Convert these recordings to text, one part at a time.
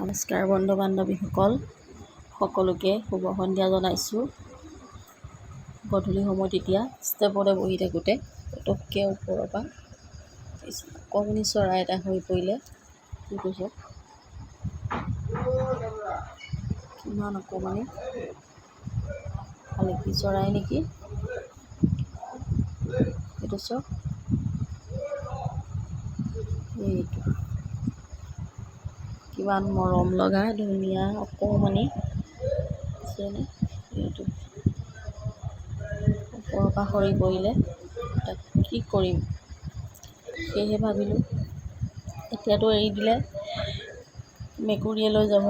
নমস্কাৰ বন্ধু বান্ধৱীসকল, সকলোকে শুভ সন্ধিয়া জনাইছোঁ। গধূলি সময়ত এতিয়া ষ্টেপতে বহি থাকোঁতে পটককৈ ওপৰৰ পৰা অকণমানি চৰাই এটা হৈ পৰিলে। সেইটো চাওক, কিমান অকণমানি, শালিকী চৰাই নেকি এইটো চাওক। এইটো কিমান মৰম লগা ধুনীয়া অকণমানি আছেনে। এইটো ওপৰৰ পৰা সৰি পৰিলে, তাক কি কৰিম সেয়েহে ভাবিলোঁ। এতিয়াতো এৰি দিলে মেকুৰীয়ে লৈ যাব,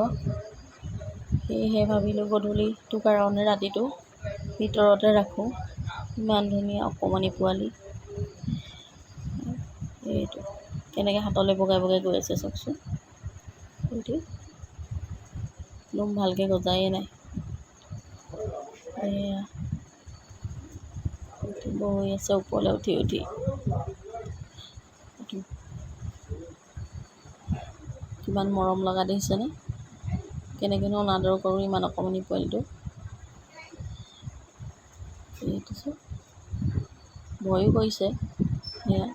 সেয়েহে ভাবিলোঁ গধূলিটোৰ কাৰণে ৰাতিটো ভিতৰতে ৰাখোঁ। ইমান ধুনীয়া অকণমানি পোৱালি। এইটো কেনেকৈ হাতলৈ বগাই বগাই গৈ আছে চাওকচোন। এইটো নোম ভালকৈ গজায়ে নাই। এয়া বহি আছে ওপৰলৈ উঠি উঠি। কিমান মৰম লগা দেখিছেনে, কেনেকৈনো অনাদৰ কৰোঁ ইমান অকণমানি পোৱালিটো। এইটো চাওক, ভয়ো কৰিছে। সেয়া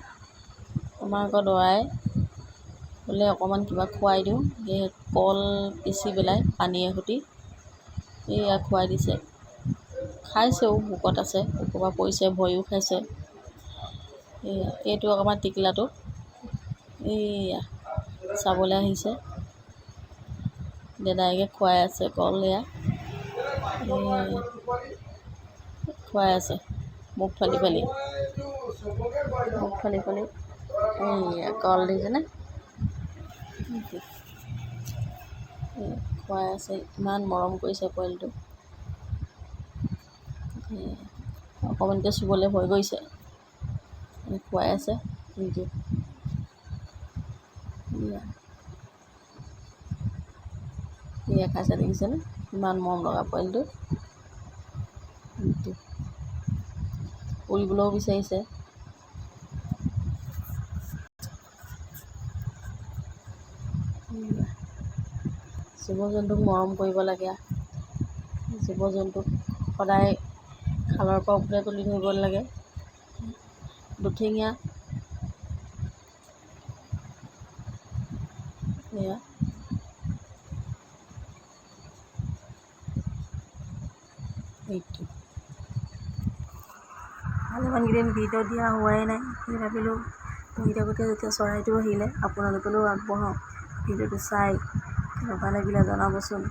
আমাৰ আকৌ দৰাই বোলে অকণমান কিবা খুৱাই দিওঁ, সেয়ে কল পিচি পেলাই পানীয়ে সৈতে এয়া খুৱাই দিছে। খাইছেও, ভোকত আছে, ওপৰৰ পৰা পৰিছে, ভয়ো খাইছে। এয়া এইটো অকণমান টিকলাটো এয়া চাবলৈ আহিছে, দাদায়েকে খুৱাই আছে কল। এয়া খুৱাই আছে মুখ ফালি ফালি, মুখ ফালি ফালি। এয়া কল দেখিছেনে, খুৱাই আছে। ইমান মৰম কৰিছে পোৱালিটো। অকণমানিতে চুবলৈ ভয় কৰিছে, খুৱাই আছে। এয়া খাইছে দেখিছেনে, ইমান মৰম লগা পোৱালিটো। উৰিবলৈও বিচাৰিছে। জীৱ জন্তুক মৰম কৰিব লাগে। জীৱ জন্তুক সদায় খালৰ পৰা ওপৰলৈ তুলি ধৰিব লাগে। দুঠেঙীয়া এয়া এইটো ভালেমানকেইদিন ভিডিঅ' দিয়া হোৱাই নাই। সেই ভাবিলোঁ বহি থাকোঁতে যেতিয়া চৰাইটো আহিলে আপোনালোকলৈও আগবঢ়াওঁ। ভিডিঅ'টো চাই কেনেকুৱা লাগিলে জনাবচোন।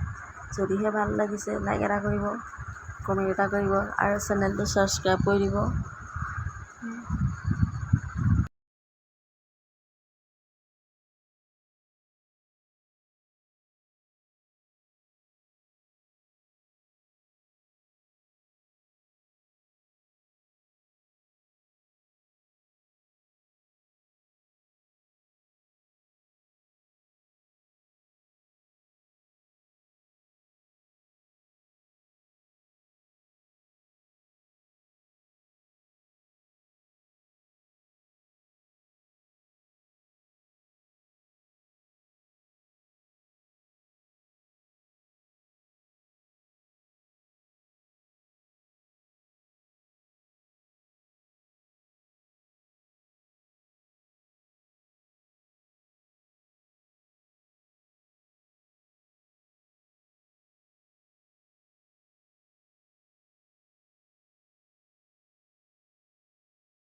যদিহে ভাল লাগিছে লাইক এটা কৰিব, কমেণ্ট এটা কৰিব আৰু চেনেলটো ছাবস্ক্ৰাইব কৰি দিব।